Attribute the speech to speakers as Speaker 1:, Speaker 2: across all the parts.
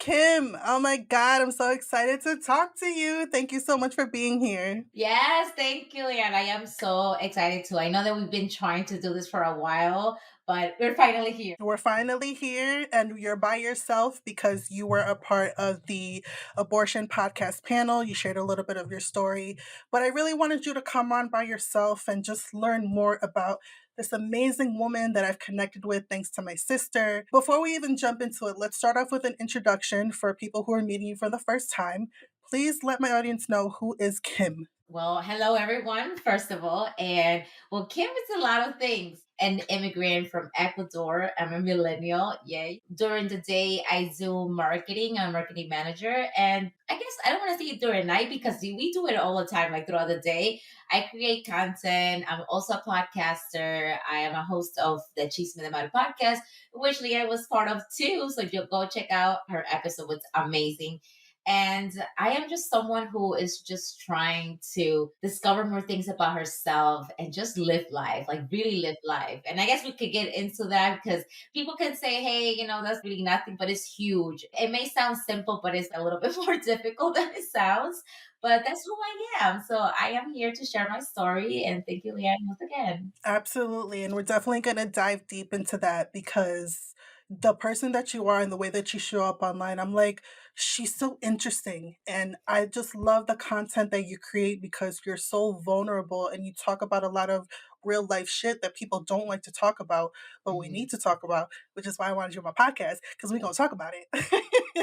Speaker 1: Kim. Oh my God, I'm so excited to talk to you. Thank you so much for being here.
Speaker 2: Yes, thank you, Leanne. I am so excited too. I know that we've been trying to do this for a while, but we're finally here.
Speaker 1: We're finally here, and you're by yourself because you were a part of the abortion podcast panel. You shared a little bit of your story, but I really wanted you to come on by yourself and just learn more about this amazing woman that I've connected with thanks to my sister. Before we even jump into it, let's start off with an introduction for people who are meeting you for the first time. Please let my audience know who is Kim.
Speaker 2: Well, hello everyone, first of all. And well, Kim is a lot of things. An immigrant from Ecuador. I'm a millennial. Yay. During the day, I do marketing. I'm a marketing manager. And I guess I don't want to say it during night because we do it all the time, like throughout the day. I create content. I'm also a podcaster. I am a host of the Chisme podcast, which Leah was part of too. So if you go check out her episode, it's amazing. And I am just someone who is just trying to discover more things about herself and just live life, like really live life. And I guess we could get into that because people can say, hey, that's really nothing, but it's huge. It may sound simple, but it's a little bit more difficult than it sounds. But that's who I am. So I am here to share my story. And thank you, Leanne, once again.
Speaker 1: Absolutely. And we're definitely going to dive deep into that because the person that you are and the way that you show up online, I'm like, she's so interesting. And I just love the content that you create because you're so vulnerable and you talk about a lot of real life shit that people don't like to talk about, but we
Speaker 2: Mhm.
Speaker 1: need to talk about, which is why I wanted you on my podcast because we're going to talk about
Speaker 2: Of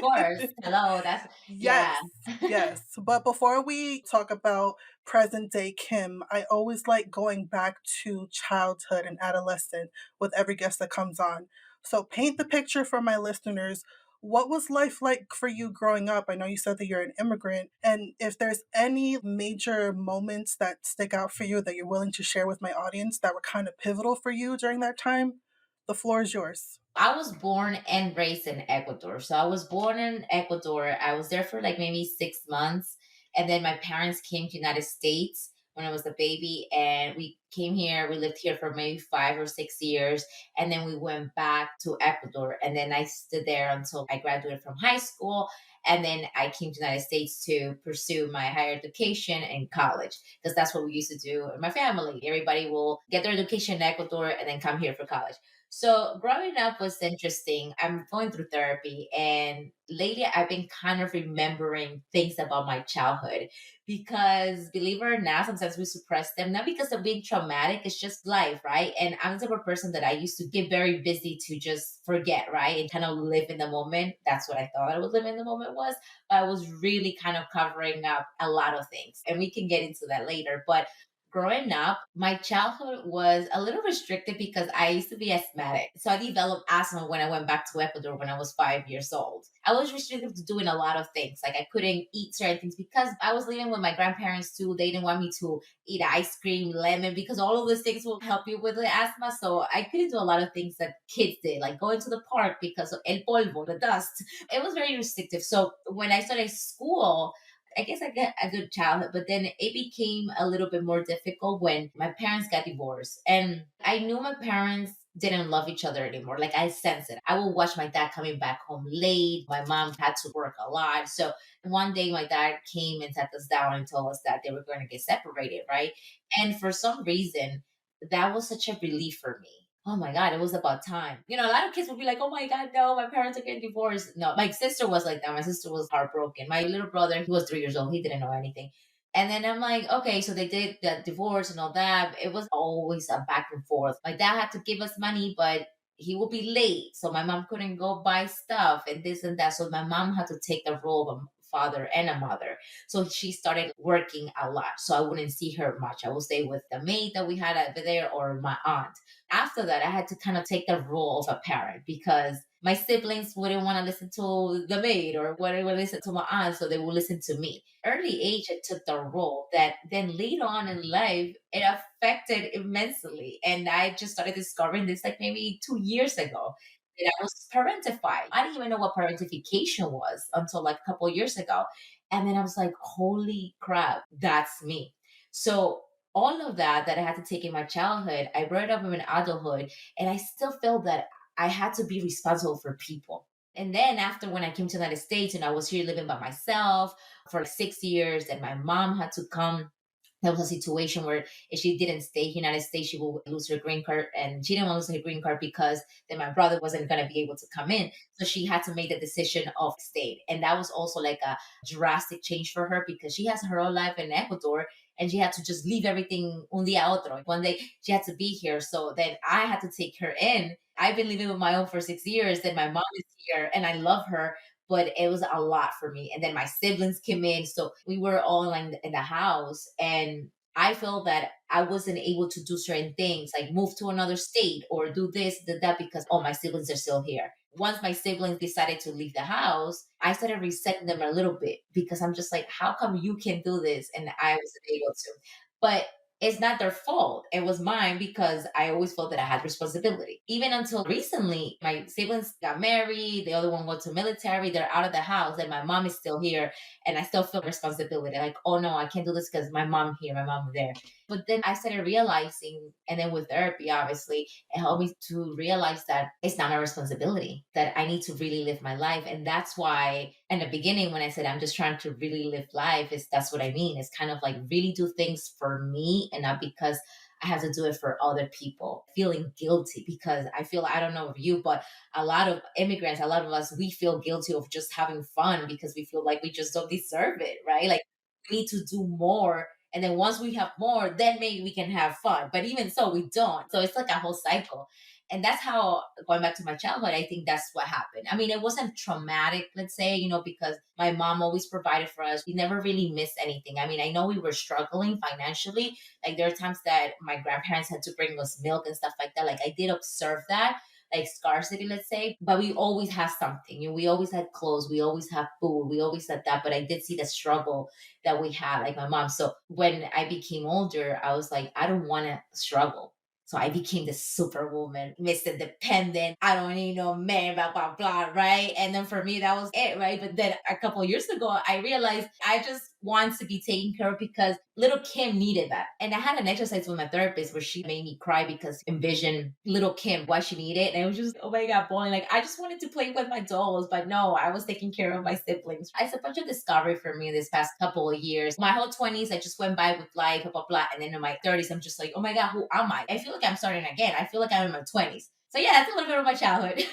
Speaker 2: course.
Speaker 1: it.
Speaker 2: Hello. That's, yeah.
Speaker 1: Yes, yes. But before we talk about present day Kim, I always like going back to childhood and adolescent with every guest that comes on. So paint the picture for my listeners. What was life like for you growing up? I know you said that you're an immigrant. And if there's any major moments that stick out for you that you're willing to share with my audience that were kind of pivotal for you during that time, the floor is yours.
Speaker 2: I was born and raised in Ecuador. So I was born in Ecuador. I was there for like maybe 6 months. And then my parents came to United States when I was a baby. And we came here. We lived here for maybe 5 or 6 years. And then we went back to Ecuador. And then I stood there until I graduated from high school. And then I came to the United States to pursue my higher education and college because that's what we used to do in my family. Everybody will get their education in Ecuador and then come here for college. So growing up was interesting. I'm going through therapy, and lately I've been kind of remembering things about my childhood because, believe it or not, sometimes we suppress them, not because of being traumatic, it's just life, right? And I'm the type of person that I used to get very busy to just forget, right? And kind of live in the moment. That's what I thought I would live in the moment was. But I was really kind of covering up a lot of things. And we can get into that later. But growing up, my childhood was a little restricted because I used to be asthmatic. So I developed asthma when I went back to Ecuador when I was 5 years old. I was restricted to doing a lot of things. Like I couldn't eat certain things because I was living with my grandparents too. They didn't want me to eat ice cream, lemon, because all of those things will help you with the asthma. So I couldn't do a lot of things that kids did, like going to the park because of el polvo, the dust. It was very restrictive. So when I started school, I guess I get a good childhood, but then it became a little bit more difficult when my parents got divorced. And I knew my parents didn't love each other anymore. Like I sensed it. I will watch my dad coming back home late. My mom had to work a lot. So one day my dad came and sat us down and told us that they were going to get separated, right? And for some reason, that was such a relief for me. Oh my God, it was about time. A lot of kids would be like, oh my God, no, my parents are getting divorced. No, my sister was like that. My sister was heartbroken. My little brother, he was 3 years old. He didn't know anything. And then I'm like, okay, so they did the divorce and all that. It was always a back and forth. My dad had to give us money, but he would be late. So my mom couldn't go buy stuff and this and that. So my mom had to take the role of a father and a mother. So she started working a lot. So I wouldn't see her much. I would stay with the maid that we had over there or my aunt. After that, I had to kind of take the role of a parent because my siblings wouldn't want to listen to the maid or wouldn't listen to my aunt, so they would listen to me. Early age, I took the role that then later on in life, it affected immensely. And I just started discovering this like maybe 2 years ago that I was parentified. I didn't even know what parentification was until like a couple of years ago. And then I was like, holy crap, that's me. So all of that I had to take in my childhood, I brought it up in adulthood, and I still felt that I had to be responsible for people. And then after when I came to the United States and I was here living by myself for 6 years, and my mom had to come. There was a situation where if she didn't stay in the United States, she would lose her green card. And she didn't want to lose her green card because then my brother wasn't going to be able to come in. So she had to make the decision of staying. And that was also like a drastic change for her because she has her whole life in Ecuador and she had to just leave everything un día a otro. One day she had to be here. So then I had to take her in. I've been living with my own for 6 years. Then my mom is here and I love her, but it was a lot for me. And then my siblings came in. So we were all like in the house. And I felt that I wasn't able to do certain things like move to another state or do this, do that because all my siblings are still here. Once my siblings decided to leave the house, I started resenting them a little bit because I'm just like, how come you can do this and I wasn't able to? But it's not their fault. It was mine because I always felt that I had responsibility. Even until recently, my siblings got married, the other one went to military, they're out of the house, and my mom is still here. And I still feel responsibility. Like, oh no, I can't do this because my mom here, my mom there. But then I started realizing, and then with therapy, obviously, it helped me to realize that it's not my responsibility, that I need to really live my life. And that's why in the beginning, when I said I'm just trying to really live life, is that's what I mean. It's kind of like really do things for me and not because I have to do it for other people. Feeling guilty because I feel, I don't know of you, but a lot of immigrants, a lot of us, we feel guilty of just having fun because we feel like we just don't deserve it, right? Like we need to do more. And then once we have more, then maybe we can have fun. But even so, we don't. So it's like a whole cycle. And that's how, going back to my childhood, I think that's what happened. I mean, it wasn't traumatic, let's say, because my mom always provided for us. We never really missed anything. I mean, I know we were struggling financially. Like there are times that my grandparents had to bring us milk and stuff like that. Like I did observe that, like scarcity, let's say, but we always had something. We always had clothes, we always had food, we always had that. But I did see the struggle that we had, like my mom. So when I became older, I was like, I don't want to struggle. So I became the superwoman, Miss Independent. I don't need no man, blah, blah, blah, right? And then for me, that was it, right? But then a couple of years ago, I realized I just want to be taken care of because little Kim needed that. And I had an exercise with my therapist where she made me cry because envision little Kim, why she needed it. And it was just, oh my God, boy. Like I just wanted to play with my dolls, but no, I was taking care of my siblings. It's a bunch of discovery for me this past couple of years. My whole 20s, I just went by with life, blah, blah, blah. And then in my 30s, I'm just like, oh my God, who am I? I feel like I'm starting again. I feel like I'm in my 20s. So yeah, that's a little bit of my childhood.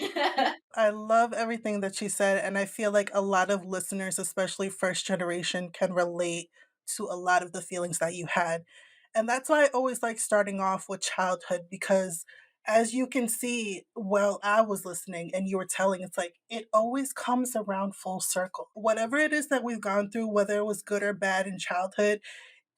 Speaker 1: I love everything that she said, and I feel like a lot of listeners, especially first generation, can relate to a lot of the feelings that you had. And that's why I always like starting off with childhood because, as you can see, while I was listening and you were telling, it's like it always comes around full circle. Whatever it is that we've gone through, whether it was good or bad in childhood,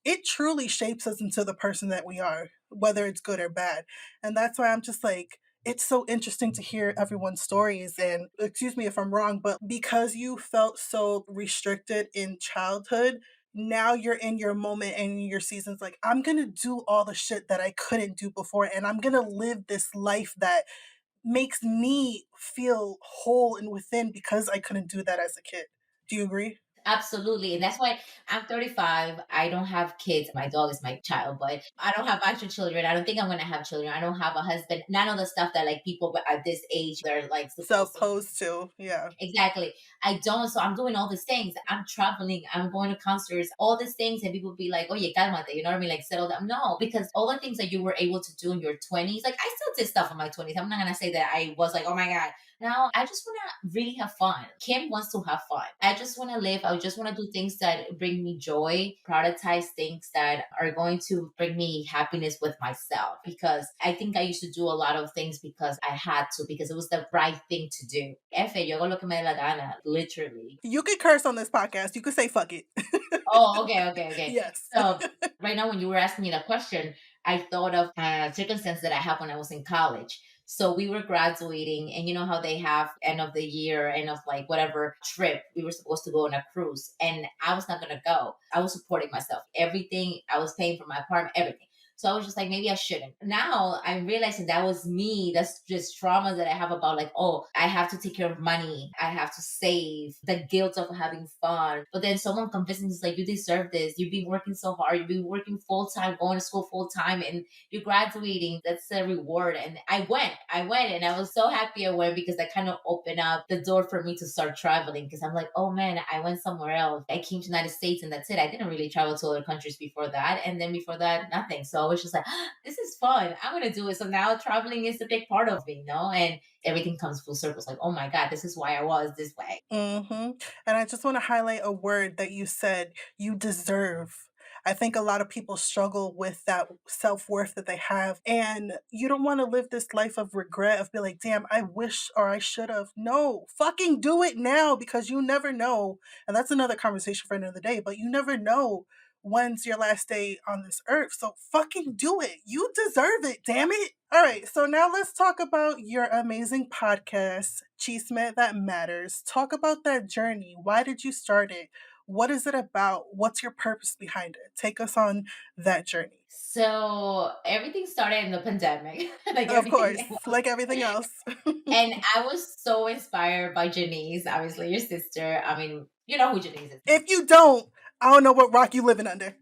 Speaker 1: it truly shapes us into the person that we are, whether it's good or bad. And that's why I'm just like, it's so interesting to hear everyone's stories. And excuse me if I'm wrong, but because you felt so restricted in childhood, now you're in your moment and in your seasons like, I'm going to do all the shit that I couldn't do before. And I'm going to live this life that makes me feel whole and within because I couldn't do that as a kid. Do you agree?
Speaker 2: Absolutely. And that's why I'm 35. I don't have kids. My dog is my child, but I don't have actual children. I don't think I'm going to have children. I don't have a husband. None of the stuff that like people at this age, they're like supposed to.
Speaker 1: Supposed to, yeah.
Speaker 2: Exactly. I don't. So I'm doing all these things. I'm traveling. I'm going to concerts, all these things. And people be like, oh, yeah, calmate. You know what I mean? Like, settle down. No, because all the things that you were able to do in your 20s, like, I still did stuff in my 20s. I'm not going to say that I was like, oh my God. Now I just want to really have fun. Kim wants to have fun. I just want to live. I just want to do things that bring me joy, prioritize things that are going to bring me happiness with myself. Because I think I used to do a lot of things because I had to, because it was the right thing to do. F it, yo hago lo que me dé la gana, literally.
Speaker 1: You could curse on this podcast. You could say fuck it.
Speaker 2: Oh, okay, okay, okay.
Speaker 1: Yes.
Speaker 2: So right now, when you were asking me that question, I thought of a circumstance that I had when I was in college. So we were graduating, and you know how they have end of the year, end of like whatever trip. We were supposed to go on a cruise, and I was not gonna go. I was supporting myself, everything. I was paying for my apartment, everything. So I was just like, maybe I shouldn't. Now I'm realizing that was me. That's just trauma that I have about like, oh, I have to take care of money. I have to save, the guilt of having fun. But then someone convinces me, like, you deserve this. You've been working so hard. You've been working full time, going to school full time, and you're graduating. That's a reward. And I went, and I was so happy I went because that kind of opened up the door for me to start traveling. Because I'm like, oh man, I went somewhere else. I came to the United States and that's it. I didn't really travel to other countries before that. And then before that, nothing. So I was just like, this is fun. I'm going to do it. So now traveling is a big part of me, And everything comes full circle. It's like, oh my God, this is why I was this way.
Speaker 1: Hmm. And I just want to highlight a word that you said, you deserve. I think a lot of people struggle with that self worth that they have. And you don't want to live this life of regret of be like, damn, I wish or I should have. No, fucking do it now because you never know. And that's another conversation for another day, but you never know when's your last day on this earth. So fucking do it. You deserve it, damn it. All right, so now let's talk about your amazing podcast, Chisme That Matters. Talk about that journey. Why did you start it? What is it about? What's your purpose behind it? Take us on that journey.
Speaker 2: So everything started in the pandemic, like
Speaker 1: Of
Speaker 2: everything
Speaker 1: course,
Speaker 2: else.
Speaker 1: like everything else.
Speaker 2: And I was so inspired by Janice, obviously your sister. I mean, you know who Janice is.
Speaker 1: If you don't, I don't know what rock you living under.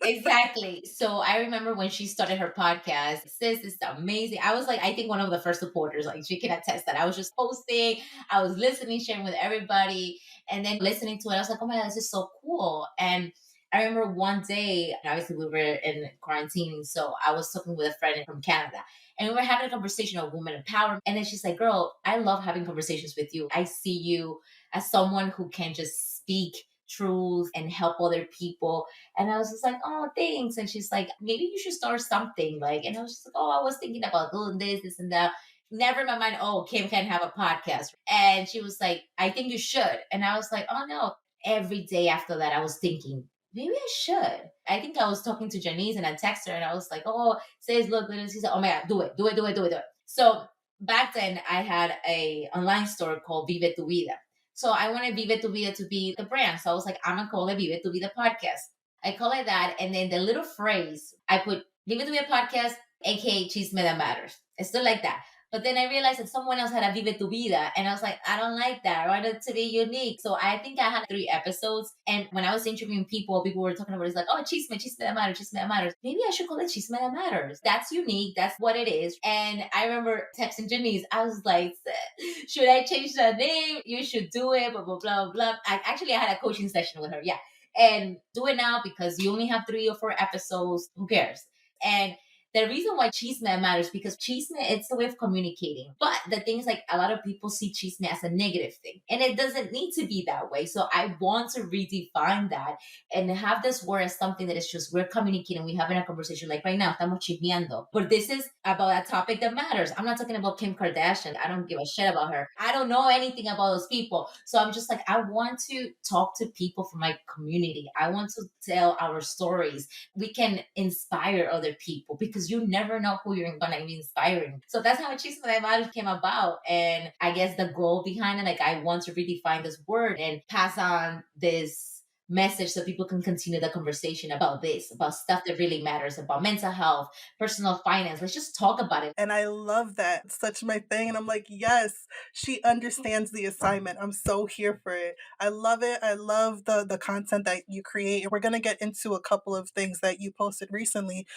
Speaker 2: Exactly. So I remember when she started her podcast, sis, this is amazing. I was like, I think one of the first supporters, like she can attest that I was just posting, I was listening, sharing with everybody, and then listening to it. I was like, oh my God, this is so cool. And I remember one day, obviously we were in quarantine. So I was talking with a friend from Canada and we were having a conversation of women empowerment. And then she's like, girl, I love having conversations with you. I see you as someone who can just speak truth and help other people. And I was just like, oh, thanks. And she's like, maybe you should start something. Like, and I was just like, oh, I was thinking about doing this, and that. Never in my mind, oh, Kim can have a podcast. And she was like, I think you should. And I was like, oh no. Every day after that, I was thinking, maybe I should. I think I was talking to Janice and I texted her and I was like, oh, says, look, and she said, oh my God, do it, do it, do it, do it, do it. So back then I had a online store called Vive Tu Vida. So I wanted Vive Tu Vida to be the brand. So I was like, I'm gonna call it Vive Tu Vida podcast. I call it that. And then the little phrase, I put Vive Tu Vida podcast, aka Chisme That Matters. It's still like that. But then I realized that someone else had a Vive Tu Vida. And I was like, I don't like that. I want it to be unique. So I think I had 3 episodes. And when I was interviewing people, people were talking about it's like, oh, Chisme That Matters, Chisme That Matters. Maybe I should call it Chisme That Matters. That's unique. That's what it is. And I remember texting Janice. I was like, should I change the name? You should do it, blah, blah, blah, blah. I had a coaching session with her. Yeah. And do it now because you only have 3 or 4 episodes. Who cares? And the reason why chisme matters because chisme it's a way of communicating. But the thing is like a lot of people see chisme as a negative thing. And it doesn't need to be that way. So I want to redefine that and have this word as something that is just we're communicating, we're having a conversation like right now, estamos chismeando. But this is about a topic that matters. I'm not talking about Kim Kardashian. I don't give a shit about her. I don't know anything about those people. So I'm just like, I want to talk to people from my community. I want to tell our stories. We can inspire other people because you never know who you're gonna be inspiring. So that's how Chisme de Matters came about. And I guess the goal behind it, like I want to redefine this word and pass on this message so people can continue the conversation about this, about stuff that really matters, about mental health, personal finance. Let's just talk about it.
Speaker 1: And I love that. It's such my thing. And I'm like, yes, she understands the assignment. I'm so here for it. I love it. I love the content that you create. And we're gonna get into a couple of things that you posted recently.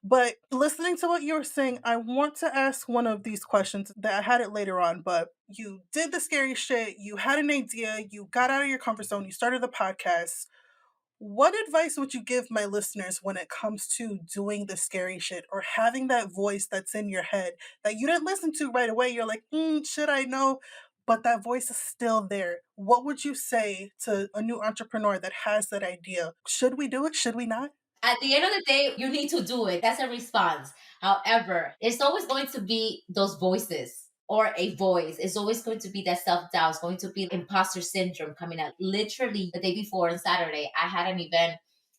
Speaker 1: But listening to what you were saying, I want to ask one of these questions that I had it later on, but you did the scary shit, you had an idea, you got out of your comfort zone, you started the podcast. What advice would you give my listeners when it comes to doing the scary shit or having that voice that's in your head that you didn't listen to right away? You're like, should I know? But that voice is still there. What would you say to a new entrepreneur that has that idea? Should we do it? Should we not?
Speaker 2: At the end of the day, you need to do it. That's a response. However, it's always going to be those voices or a voice. It's always going to be that self doubt. It's going to be imposter syndrome coming out. Literally, the day before on Saturday, I had an event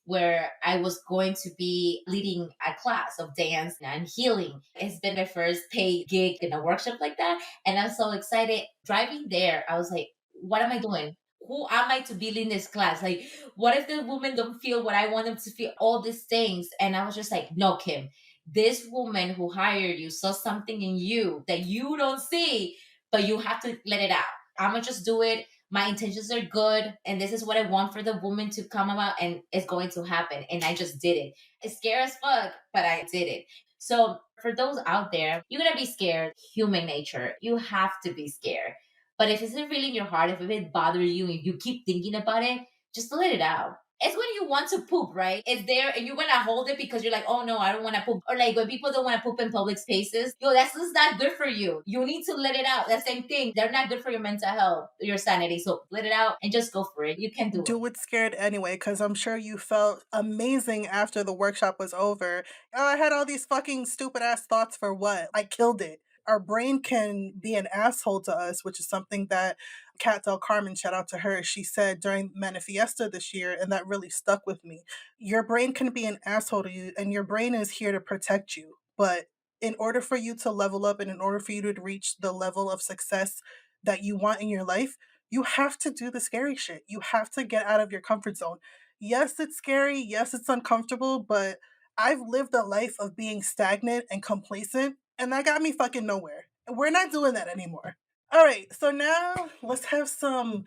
Speaker 2: where I was going to be leading a class of dance and healing. It's been my first paid gig in a workshop like that. And I'm so excited. Driving there, I was like, what am I doing? Who am I to be leading this class? Like, what if the women don't feel what I want them to feel? All these things. And I was just like, no, Kim, This woman who hired you saw something in you that you don't see, but you have to let it out. I'm gonna just do it. My intentions are good, and this is what I want for the woman to come about, and it's going to happen. And I just did it. It's scary as fuck, but I did it. So for those out there, you're gonna be scared. Human nature. You have to be scared. But if it's really in your heart, if it bothers you, if you keep thinking about it, just let it out. It's when you want to poop, right? It's there and you want to hold it because you're like, oh no, I don't want to poop. Or like when people don't want to poop in public spaces, yo, that's just not good for you. You need to let it out. That same thing. They're not good for your mental health, your sanity. So let it out and just go for it. You can do it.
Speaker 1: Do it scared anyway, because I'm sure you felt amazing after the workshop was over. Oh, I had all these fucking stupid ass thoughts for what? I killed it. Our brain can be an asshole to us, which is something that Kat Del Carmen, shout out to her, she said during Manifiesta this year, and that really stuck with me. Your brain can be an asshole to you, and your brain is here to protect you. But in order for you to level up and in order for you to reach the level of success that you want in your life, you have to do the scary shit. You have to get out of your comfort zone. Yes, it's scary. Yes, it's uncomfortable, but I've lived a life of being stagnant and complacent, and that got me fucking nowhere. And we're not doing that anymore. All right, so now let's have some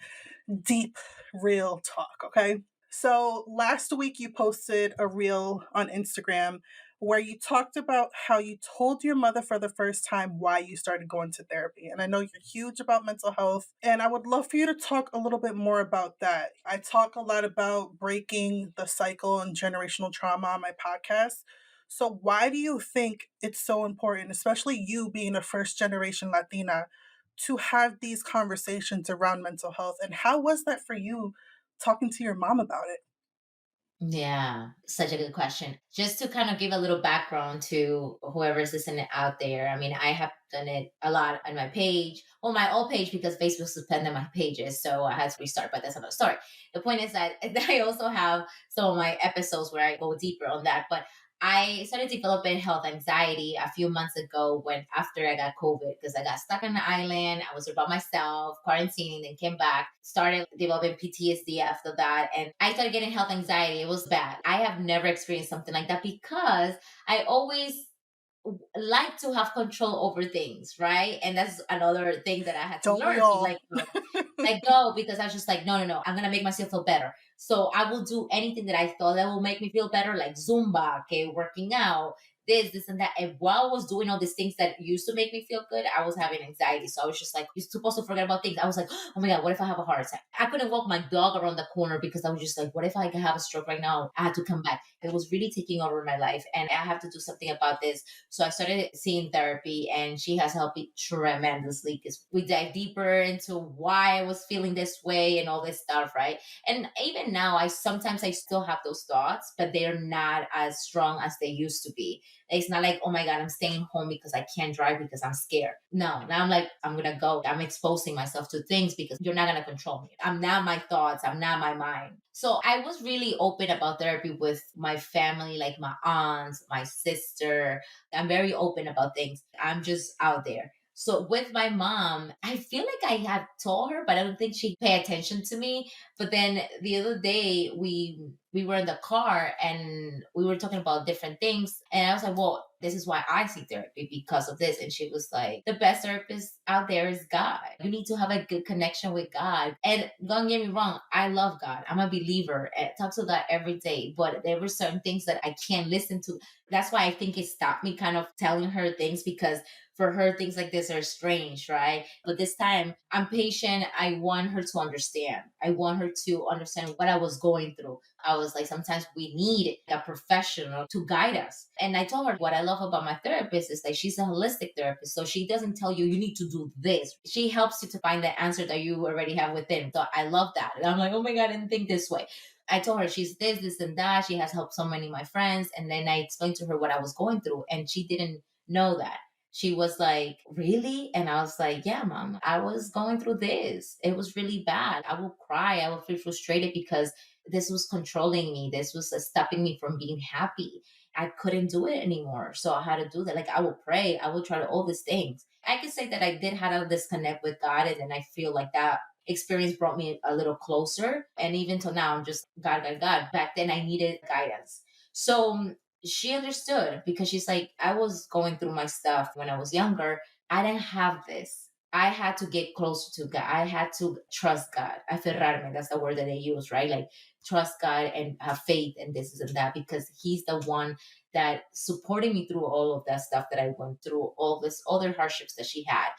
Speaker 1: deep, real talk, okay? So last week you posted a reel on Instagram where you talked about how you told your mother for the first time why you started going to therapy. And I know you're huge about mental health, and I would love for you to talk a little bit more about that. I talk a lot about breaking the cycle and generational trauma on my podcast. So, why do you think it's so important, especially you being a first generation Latina, to have these conversations around mental health? And how was that for you talking to your mom about it?
Speaker 2: Yeah, such a good question. Just to kind of give a little background to whoever's listening out there. I mean, I have done it a lot on my page, well, my old page, because Facebook suspended my pages. So I had to restart, but that's another story. The point is that I also have some of my episodes where I go deeper on that. But I started developing health anxiety a few months ago when after I got COVID, because I got stuck on the island. I was by myself, quarantining, then came back, started developing PTSD after that. And I started getting health anxiety. It was bad. I have never experienced something like that because I always like to have control over things, right? And that's another thing that I had to
Speaker 1: Don't we
Speaker 2: learn to
Speaker 1: all?
Speaker 2: let go, because I was just like, no, no, no, I'm gonna make myself feel better. So I will do anything that I thought that will make me feel better, like Zumba, okay, working out, this, and that. And while I was doing all these things that used to make me feel good, I was having anxiety. So I was just like, you're supposed to forget about things. I was like, oh my God, what if I have a heart attack? I couldn't walk my dog around the corner because I was just like, what if I can have a stroke right now? I had to come back. It was really taking over my life, and I have to do something about this. So I started seeing therapy, and she has helped me tremendously because we dive deeper into why I was feeling this way and all this stuff, right? And even now, I sometimes I still have those thoughts, but they're not as strong as they used to be. It's not like, oh my God, I'm staying home because I can't drive because I'm scared. No, now I'm like, I'm gonna go. I'm exposing myself to things because you're not gonna control me. I'm not my thoughts. I'm not my mind. So I was really open about therapy with my family, like my aunts, my sister. I'm very open about things. I'm just out there. So with my mom, I feel like I have told her, but I don't think she pay attention to me. But then the other day we were in the car and we were talking about different things, and I was like, well, this is why I seek therapy, because of this. And she was like, the best therapist out there is God. You need to have a good connection with God. And don't get me wrong, I love God. I'm a believer and talk to God every day. But there were certain things that I can't listen to. That's why I think it stopped me kind of telling her things, because for her things like this are strange, right? But this time I'm patient. I want her to understand. I want her to understand what I was going through. I was like, sometimes we need a professional to guide us. And I told her what I love about my therapist is that she's a holistic therapist. So she doesn't tell you, you need to do this. She helps you to find the answer that you already have within. So I love that. And I'm like, oh my God, I didn't think this way. I told her she's this, and that. She has helped so many of my friends. And then I explained to her what I was going through, and she didn't know that. She was like, really? And I was like, yeah, mom, I was going through this. It was really bad. I will cry. I will feel frustrated because this was controlling me. This was stopping me from being happy. I couldn't do it anymore. So I had to do that. Like, I will pray. I will try to all these things. I could say that I did have a disconnect with God. And then I feel like that experience brought me a little closer. And even till now, I'm just God, God, God. Back then, I needed guidance. So she understood because she's like, I was going through my stuff when I was younger. I didn't have this. I had to get closer to God. I had to trust God. Aferrarme, that's the word that they use, right? Like trust God and have faith and this and that because He's the one that supported me through all of that stuff that I went through, all this other hardships that she had.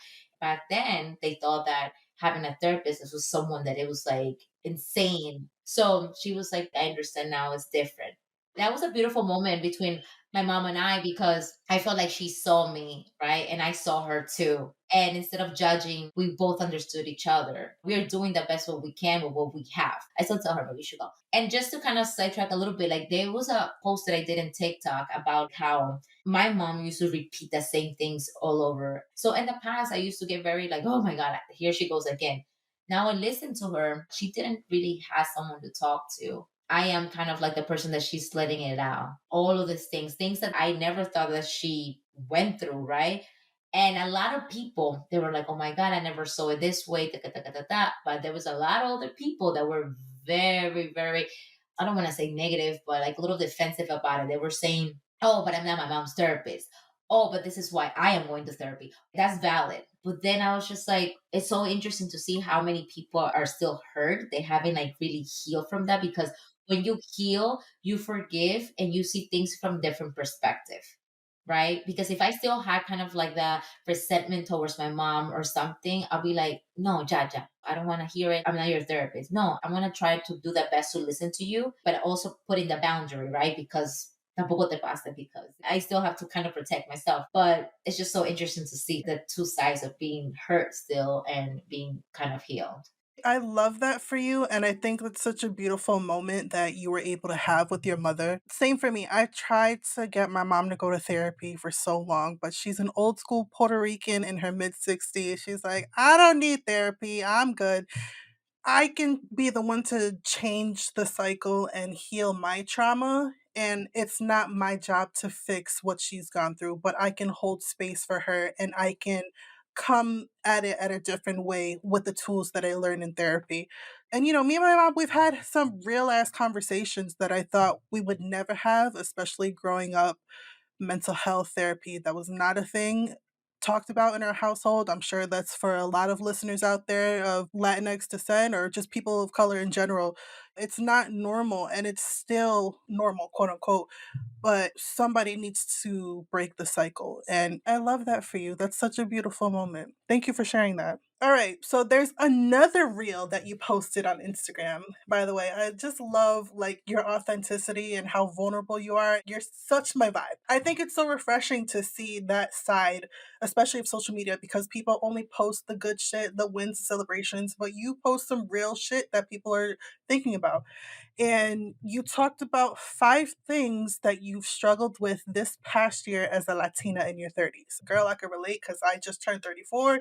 Speaker 2: Back then, they thought that having a therapist was someone that it was like insane. So she was like, I understand now it's different. That was a beautiful moment between my mom and I because I felt like she saw me, right? And I saw her too. And instead of judging, we both understood each other. We are doing the best what we can with what we have. I still tell her, but we should go. And just to kind of sidetrack a little bit, like there was a post that I did in TikTok about how my mom used to repeat the same things all over. So in the past, I used to get very like, oh my God, here she goes again. Now I listen to her. She didn't really have someone to talk to. I am kind of like the person that she's letting it out. All of these things that I never thought that she went through, right? And a lot of people, they were like, oh my God, I never saw it this way. Da, da, da, da, da, da. But there was a lot of other people that were very, very, I don't want to say negative, but like a little defensive about it. They were saying, oh, but I'm not my mom's therapist. Oh, but this is why I am going to therapy. That's valid. But then I was just like, it's so interesting to see how many people are still hurt. They haven't like really healed from that because when you heal, you forgive and you see things from different perspective, right? Because if I still had kind of like the resentment towards my mom or something, I'll be like, no, Jaja, I don't want to hear it. I'm not your therapist. No, I'm going to try to do the best to listen to you, but also put in the boundary, right? Because tampoco te pasa because I still have to kind of protect myself. But it's just so interesting to see the two sides of being hurt still and being kind of healed.
Speaker 1: I love that for you, and I think that's such a beautiful moment that you were able to have with your mother. Same for me. I tried to get my mom to go to therapy for so long, but she's an old school Puerto Rican in her mid 60s. She's like, I don't need therapy. I'm good. I can be the one to change the cycle and heal my trauma. And it's not my job to fix what she's gone through, but I can hold space for her and I can come at it at a different way with the tools that I learned in therapy. And, me and my mom, we've had some real ass conversations that I thought we would never have, especially growing up. Mental health therapy, that was not a thing talked about in our household. I'm sure that's for a lot of listeners out there of Latinx descent or just people of color in general. It's not normal and it's still normal, quote unquote, but somebody needs to break the cycle. And I love that for you. That's such a beautiful moment. Thank you for sharing that. All right, so there's another reel that you posted on Instagram. By the way, I just love like your authenticity and how vulnerable you are. You're such my vibe. I think it's so refreshing to see that side, especially of social media, because people only post the good shit, the wins, the celebrations, but you post some real shit that people are thinking about. And you talked about 5 things that you've struggled with this past year as a Latina in your 30s. Girl, I can relate because I just turned 34.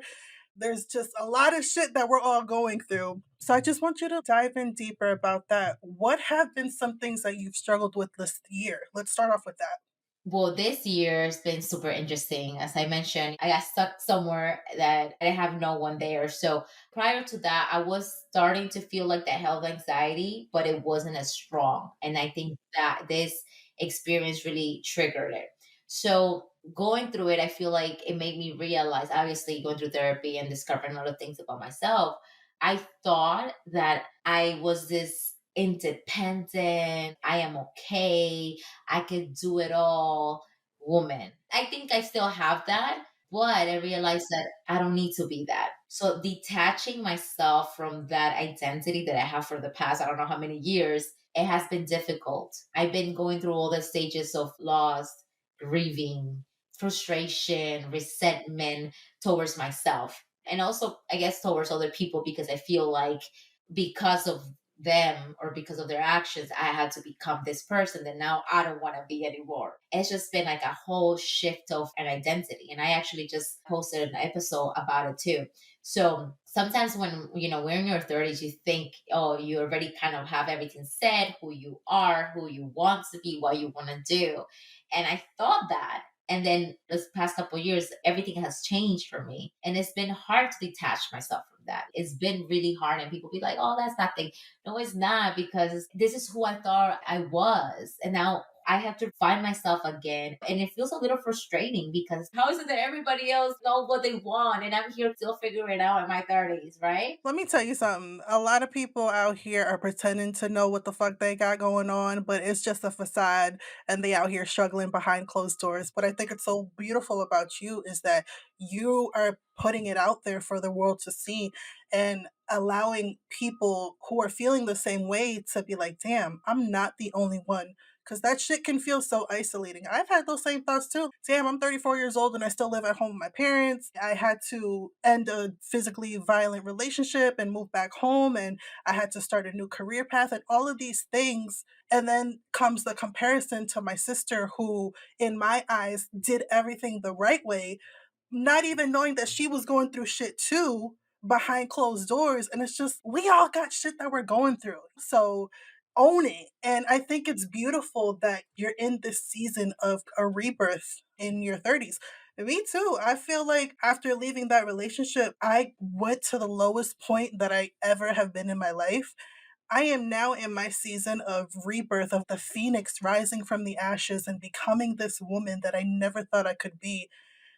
Speaker 1: There's just a lot of shit that we're all going through. So I just want you to dive in deeper about that. What have been some things that you've struggled with this year? Let's start off with that.
Speaker 2: Well, this year has been super interesting. As I mentioned, I got stuck somewhere that I have no one there. So prior to that, I was starting to feel like that health anxiety, but it wasn't as strong. And I think that this experience really triggered it. So going through it, I feel like it made me realize, obviously, going through therapy and discovering a lot of things about myself. I thought that I was this independent, I am okay, I could do it all woman. I think I still have that, but I realized that I don't need to be that. So detaching myself from that identity that I have for the past, I don't know how many years, it has been difficult. I've been going through all the stages of loss, grieving, frustration, resentment towards myself. And also, I guess, towards other people because I feel like because of them or because of their actions, I had to become this person that now I don't want to be anymore. It's just been like a whole shift of an identity. And I actually just posted an episode about it too. So sometimes when we're in your 30s, you think, oh, you already kind of have everything said, who you are, who you want to be, what you want to do. And I thought that. And then this past couple of years, everything has changed for me. And it's been hard to detach myself from that. It's been really hard. And people be like, oh, that's nothing. No, it's not because this is who I thought I was. And now I have to find myself again. And it feels a little frustrating because how is it that everybody else knows what they want and I'm here still figuring it out in my 30s, right?
Speaker 1: Let me tell you something. A lot of people out here are pretending to know what the fuck they got going on, but it's just a facade and they out here struggling behind closed doors. What I think it's so beautiful about you is that you are putting it out there for the world to see and allowing people who are feeling the same way to be like, damn, I'm not the only one. Because that shit can feel so isolating. I've had those same thoughts too. Damn, I'm 34 years old and I still live at home with my parents. I had to end a physically violent relationship and move back home, and I had to start a new career path, and all of these things. And then comes the comparison to my sister, who, in my eyes, did everything the right way, not even knowing that she was going through shit too behind closed doors. And it's just, we all got shit that we're going through. So own it. And I think it's beautiful that you're in this season of a rebirth in your 30s. Me too. I feel like after leaving that relationship, I went to the lowest point that I ever have been in my life. I am now in my season of rebirth, of the phoenix rising from the ashes and becoming this woman that I never thought I could be.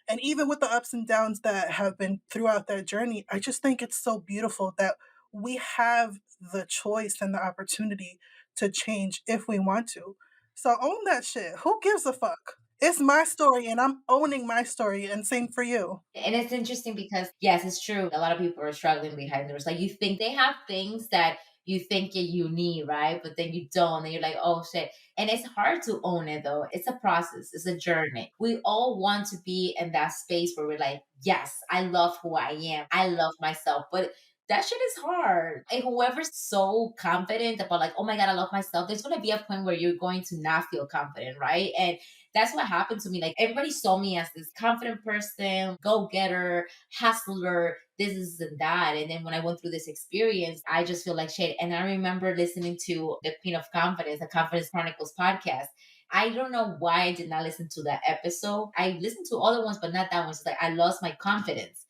Speaker 1: And even with the ups and downs that have been throughout that journey, I just think it's so beautiful that we have the choice and the opportunity to change if we want to. So own that shit. Who gives a fuck? It's my story and I'm owning my story, and same for you.
Speaker 2: And it's interesting because, yes, it's true. A lot of people are struggling behind doors. Like, you think they have things that you think you need, right? But then you don't. And you're like, oh shit. And it's hard to own it though. It's a process, it's a journey. We all want to be in that space where we're like, yes, I love who I am. I love myself. But that shit is hard. And whoever's so confident about, like, oh my God, I love myself, there's going to be a point where you're going to not feel confident, right? And that's what happened to me. Like, everybody saw me as this confident person, go getter, hustler, this and that. And then when I went through this experience, I just feel like shit. And I remember listening to the Queen of Confidence, the Confidence Chronicles podcast. I don't know why I did not listen to that episode. I listened to other ones, but not that one. It's like I lost my confidence.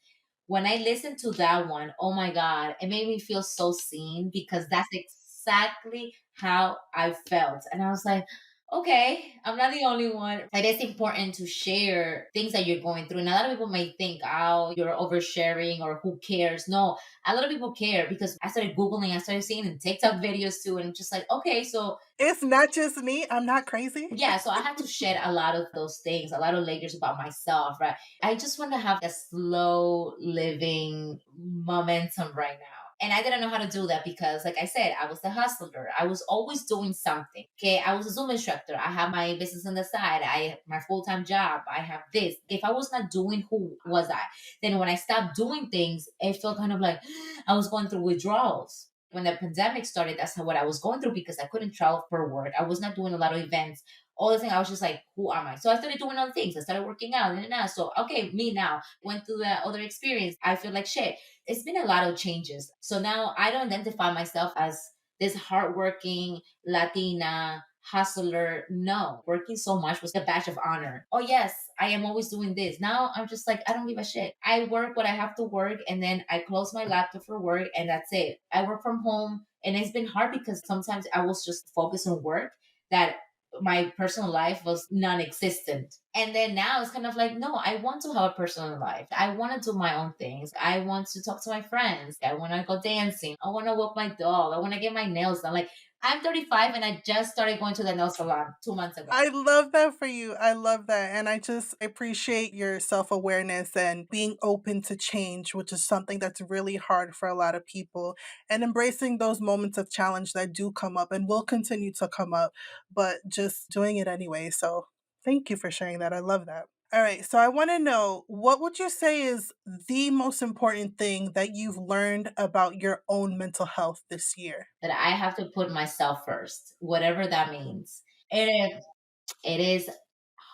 Speaker 2: When I listened to that one, oh my God, it made me feel so seen because that's exactly how I felt. And I was like, okay, I'm not the only one. It is important to share things that you're going through. And a lot of people may think, oh, you're oversharing or who cares. No, a lot of people care because I started Googling, I started seeing in TikTok videos too. And I'm just like, okay, so
Speaker 1: It's not just me. I'm not crazy.
Speaker 2: yeah, so I had to shed a lot of those things, a lot of layers about myself, right? I just want to have a slow living momentum right now. And I didn't know how to do that because, like I said, I was a hustler. I was always doing something. Okay. I was a Zoom instructor. I have my business on the side. I have my full time job. I have this. If I was not doing, who was I? Then when I stopped doing things, it felt kind of like I was going through withdrawals. When the pandemic started, that's what I was going through because I couldn't travel for work. I was not doing a lot of events. All the thing, I was just like, who am I? So I started doing other things. I started working out and now. So okay, me now went through that other experience. I feel like shit. It's been a lot of changes. So now I don't identify myself as this hardworking Latina hustler. No, working so much was a badge of honor. Oh yes, I am always doing this. Now I'm just like, I don't give a shit. I work what I have to work and then I close my laptop for work and that's it. I work from home and it's been hard because sometimes I was just focused on work that my personal life was non-existent. And then now it's kind of like, no, I want to have a personal life. I want to do my own things. I want to talk to my friends. I want to go dancing. I want to walk my dog. I want to get my nails done. Like, I'm 35 and I just started going to the nail salon 2 months ago.
Speaker 1: I love that for you. I love that. And I just appreciate your self awareness and being open to change, which is something that's really hard for a lot of people, and embracing those moments of challenge that do come up and will continue to come up, but just doing it anyway. So thank you for sharing that. I love that. All right. So I want to know, what would you say is the most important thing that you've learned about your own mental health this year?
Speaker 2: That I have to put myself first, whatever that means. It it is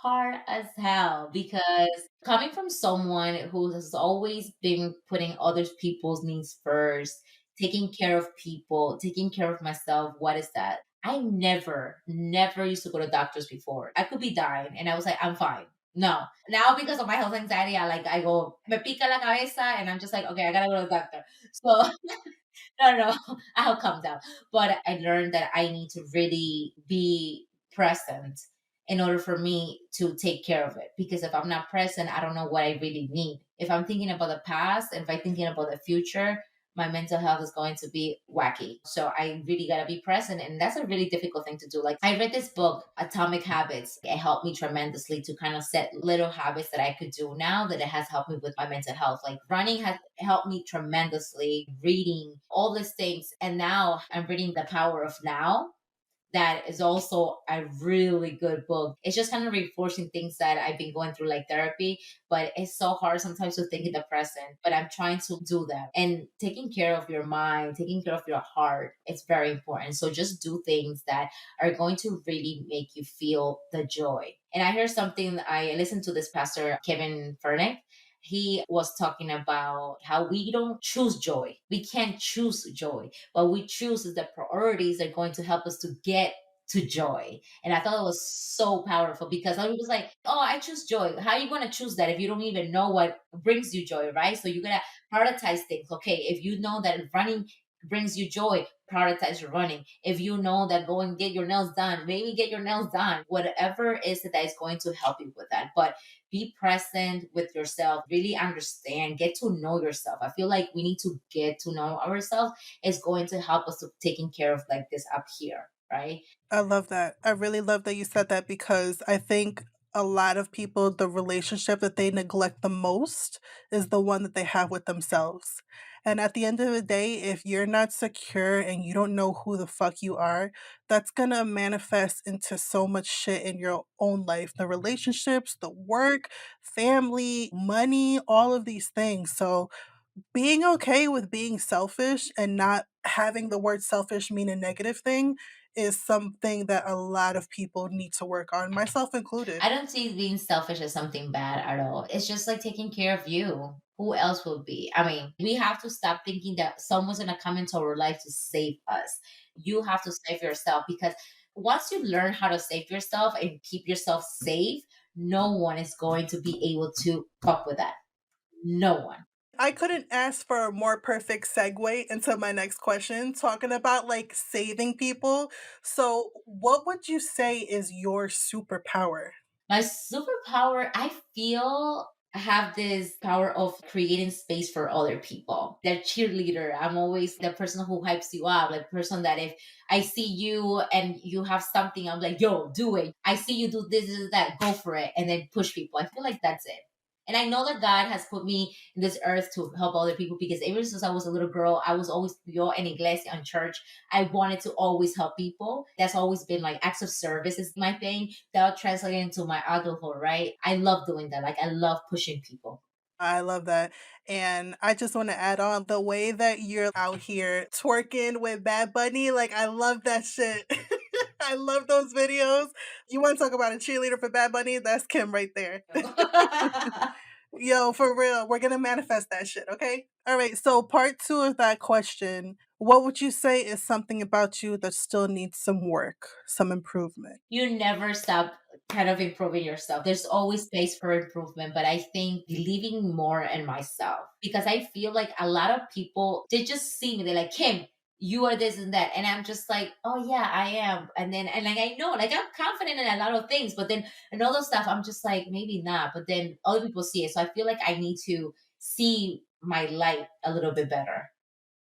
Speaker 2: hard as hell because coming from someone who has always been putting other people's needs first, taking care of people, taking care of myself, what is that? I never used to go to doctors before. I could be dying and I was like, I'm fine. No. Now because of my health anxiety, I go, me pica la cabeza and I'm just like, okay, I gotta go to the doctor. So no, I'll calm down. But I learned that I need to really be present in order for me to take care of it. Because if I'm not present, I don't know what I really need. If I'm thinking about the past, and if I'm thinking about the future, my mental health is going to be wacky. So I really got to be present. And that's a really difficult thing to do. Like, I read this book, Atomic Habits. It helped me tremendously to kind of set little habits that I could do now that it has helped me with my mental health. Like, running has helped me tremendously, reading, all these things. And now I'm reading The Power of Now, that is also a really good book. It's just kind of reinforcing things that I've been going through, like therapy, but it's so hard sometimes to think in the present. But I'm trying to do that. And taking care of your mind, taking care of your heart, it's very important. So just do things that are going to really make you feel the joy. And I heard something, I listened to this pastor, Kevin Furnick. He was talking about how we don't choose joy. We can't choose joy. What we choose is the priorities that are going to help us to get to joy. And I thought it was so powerful because I was like, oh, I choose joy. How are you going to choose that if you don't even know what brings you joy, right? So you're going to prioritize things. Okay, if you know that running brings you joy, prioritize your running. If you know that going get your nails done, maybe get your nails done. Whatever is it that is going to help you with that. But be present with yourself, really understand, get to know yourself. I feel like we need to get to know ourselves. It's going to help us to taking care of like this up here, right?
Speaker 1: I love that. I really love that you said that because I think a lot of people, the relationship that they neglect the most is the one that they have with themselves. And at the end of the day, if you're not secure and you don't know who the fuck you are, that's gonna manifest into so much shit in your own life, the relationships, the work, family, money, all of these things. So, being okay with being selfish and not having the word selfish mean a negative thing is something that a lot of people need to work on, myself included.
Speaker 2: I don't see being selfish as something bad at all. It's just like taking care of you. Who else will be? I mean, we have to stop thinking that someone's going to come into our life to save us. You have to save yourself, because once you learn how to save yourself and keep yourself safe, no one is going to be able to fuck with that. No one.
Speaker 1: I couldn't ask for a more perfect segue into my next question, talking about like saving people. So, what would you say is your superpower?
Speaker 2: My superpower, I feel I have this power of creating space for other people. The cheerleader. I'm always the person who hypes you up, like person that if I see you and you have something, I'm like, yo, do it. I see you do this, that, go for it. And then push people. I feel like that's it. And I know that God has put me in this earth to help other people, because ever since I was a little girl, I was always yo in iglesia and church. I wanted to always help people. That's always been like acts of service is my thing. That translated into my adulthood, right? I love doing that. Like, I love pushing people.
Speaker 1: I love that. And I just want to add on the way that you're out here twerking with Bad Bunny. Like, I love that shit. I love those videos. You want to talk about a cheerleader for Bad Bunny? That's Kim right there. Yo, for real. We're going to manifest that shit, okay? All right. So, part two of that question, what would you say is something about you that still needs some work, some improvement?
Speaker 2: You never stop kind of improving yourself. There's always space for improvement, but I think believing more in myself, because I feel like a lot of people, they just see me, they're like, Kim, you are this and that. And I'm just like, oh yeah, I am. And then, and like, I know, like I'm confident in a lot of things, but then and all those stuff, I'm just like, maybe not. But then other people see it. So I feel like I need to see my light a little bit better.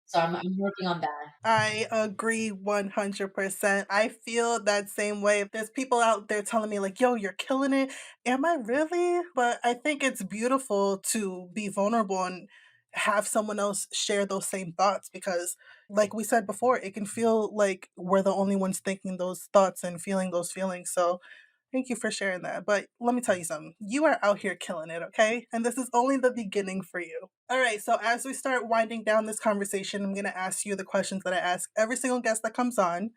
Speaker 2: So I'm working on that.
Speaker 1: I agree 100%. I feel that same way. There's people out there telling me, like, yo, you're killing it. Am I really? But I think it's beautiful to be vulnerable and have someone else share those same thoughts because, like we said before, it can feel like we're the only ones thinking those thoughts and feeling those feelings. So, thank you for sharing that. But let me tell you something. You are out here killing it, okay? And this is only the beginning for you. All right, so as we start winding down this conversation, I'm going to ask you the questions that I ask every single guest that comes on.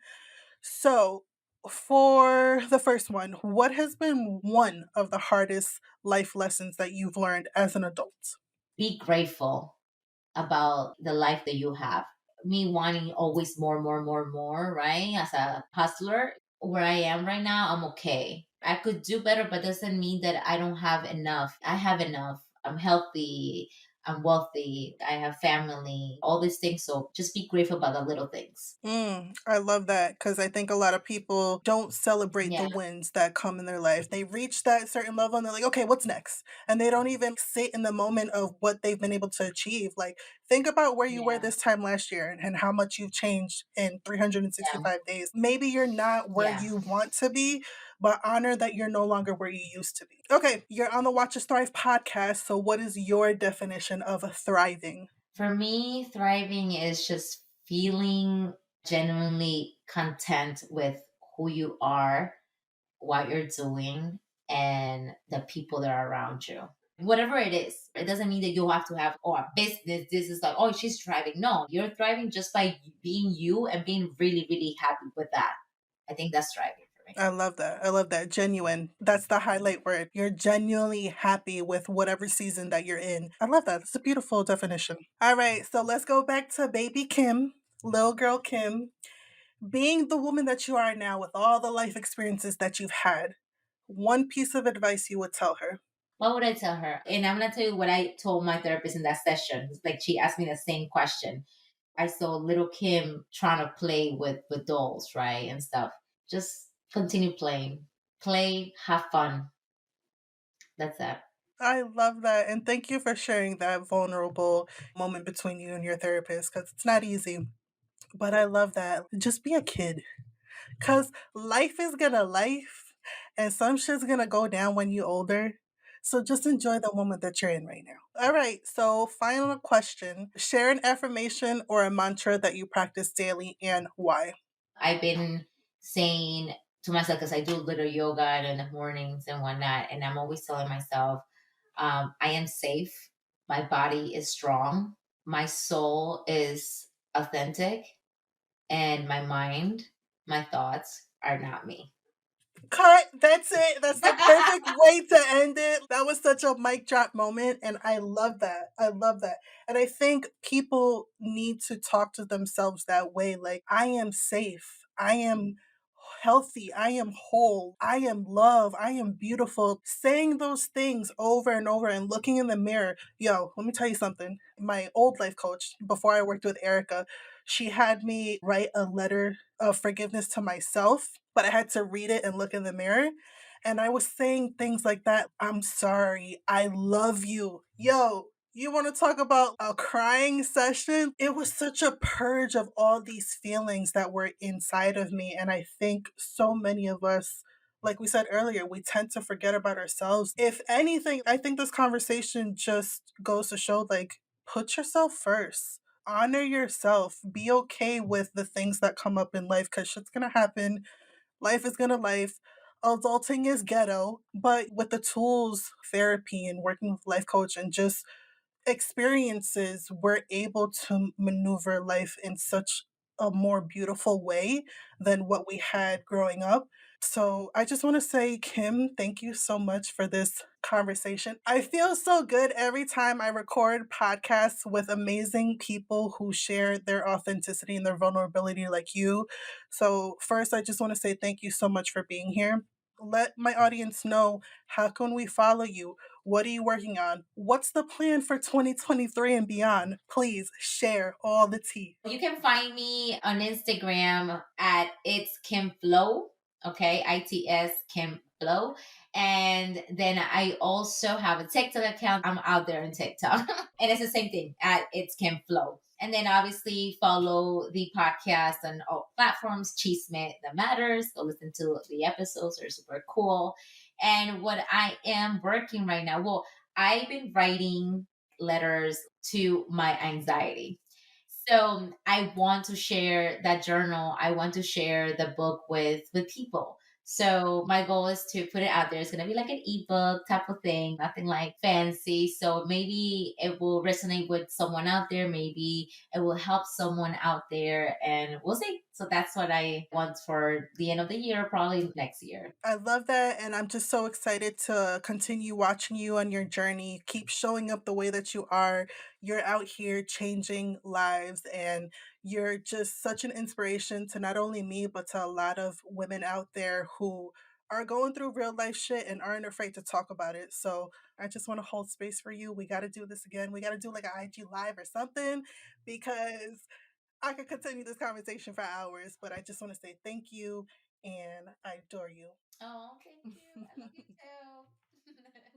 Speaker 1: So, for the first one, what has been one of the hardest life lessons that you've learned as an adult?
Speaker 2: Be grateful about the life that you have. Me wanting always more, more, more, more, right? As a hustler, where I am right now, I'm okay. I could do better, but doesn't mean that I don't have enough. I have enough. I'm healthy. I'm wealthy, I have family, all these things. So just be grateful about the little things.
Speaker 1: I love that because I think a lot of people don't celebrate the
Speaker 2: Yeah,
Speaker 1: wins that come in their life. They reach that certain level and they're like, okay, what's next? And they don't even sit in the moment of what they've been able to achieve. Like, think about where you were
Speaker 2: yeah,
Speaker 1: this time last year and how much you've changed in
Speaker 2: yeah,
Speaker 1: 365 days. Maybe you're not where
Speaker 2: yeah.
Speaker 1: you want to be, but honor that you're no longer where you used to be. Okay, you're on the Watch Us Thrive podcast. So, what is your definition of a thriving?
Speaker 2: For me, thriving is just feeling genuinely content with who you are, what you're doing, and the people that are around you. Whatever it is, it doesn't mean that you have to have, oh, a business. This is like, oh, she's thriving. No, you're thriving just by being you and being really, really happy with that. I think that's thriving for me.
Speaker 1: I love that. I love that. Genuine. That's the highlight word. You're genuinely happy with whatever season that you're in. I love that. That's a beautiful definition. All right. So let's go back to baby Kim, little girl Kim. Being the woman that you are now with all the life experiences that you've had, one piece of advice you would tell her.
Speaker 2: What would I tell her? And I'm gonna tell you what I told my therapist in that session. It's like she asked me the same question. I saw little Kim trying to play with dolls, right? And stuff. Just continue playing. Play, have fun. That's that.
Speaker 1: I love that. And thank you for sharing that vulnerable moment between you and your therapist because it's not easy. But I love that. Just be a kid. Cause life is gonna life, and some shit's gonna go down when you older. So just enjoy the moment that you're in right now. All right. So final question: share an affirmation or a mantra that you practice daily, and why.
Speaker 2: I've been saying to myself, because I do little yoga and in the mornings and whatnot, and I'm always telling myself, I am safe. My body is strong. My soul is authentic, and my mind, my thoughts are not me.
Speaker 1: Cut. That's it. That's the perfect way to end it. That was such a mic drop moment. And I love that. I love that. And I think people need to talk to themselves that way. Like, I am safe. I am healthy. I am whole. I am love. I am beautiful. Saying those things over and over and looking in the mirror. Yo, let me tell you something. My old life coach, before I worked with Erica, she had me write a letter of forgiveness to myself, but I had to read it and look in the mirror. And I was saying things like that. I'm sorry. I love you. Yo, you want to talk about a crying session? It was such a purge of all these feelings that were inside of me. And I think so many of us, like we said earlier, we tend to forget about ourselves. If anything, I think this conversation just goes to show like, put yourself first, honor yourself, be okay with the things that come up in life because shit's gonna happen. Life is gonna life. Adulting is ghetto, but with the tools, therapy, and working with life coach and just experiences, we're able to maneuver life in such a more beautiful way than what we had growing up. So I just want to say, Kim, thank you so much for this conversation. I feel so good every time I record podcasts with amazing people who share their authenticity and their vulnerability like you. So first, I just want to say thank you so much for being here. Let my audience know, how can we follow you? What are you working on? What's the plan for 2023 and beyond? Please share all the tea.
Speaker 2: You can find me on Instagram at it's Kim Flow. Okay, ITS Kim Flow. And then I also have a TikTok account. I'm out there in TikTok. And it's the same thing at it's Kim Flow. And then obviously follow the podcast on all platforms, Chisme that matters. Go listen to the episodes, they're super cool. And what I am working right now, well, I've been writing letters to my anxiety. So I want to share that journal. I want to share the book with people. So my goal is to put it out there. It's gonna be like an ebook type of thing, nothing like fancy. So maybe it will resonate with someone out there. Maybe it will help someone out there, and we'll see. So that's what I want for the end of the year, probably next year.
Speaker 1: I love that. And I'm just so excited to continue watching you on your journey. Keep showing up the way that you are. You're out here changing lives, and you're just such an inspiration to not only me, but to a lot of women out there who are going through real life shit and aren't afraid to talk about it. So I just want to hold space for you. We got to do this again. We got to do like an IG live or something because I could continue this conversation for hours, but I just want to say thank you and I adore you.
Speaker 2: Oh, thank you. I love you too.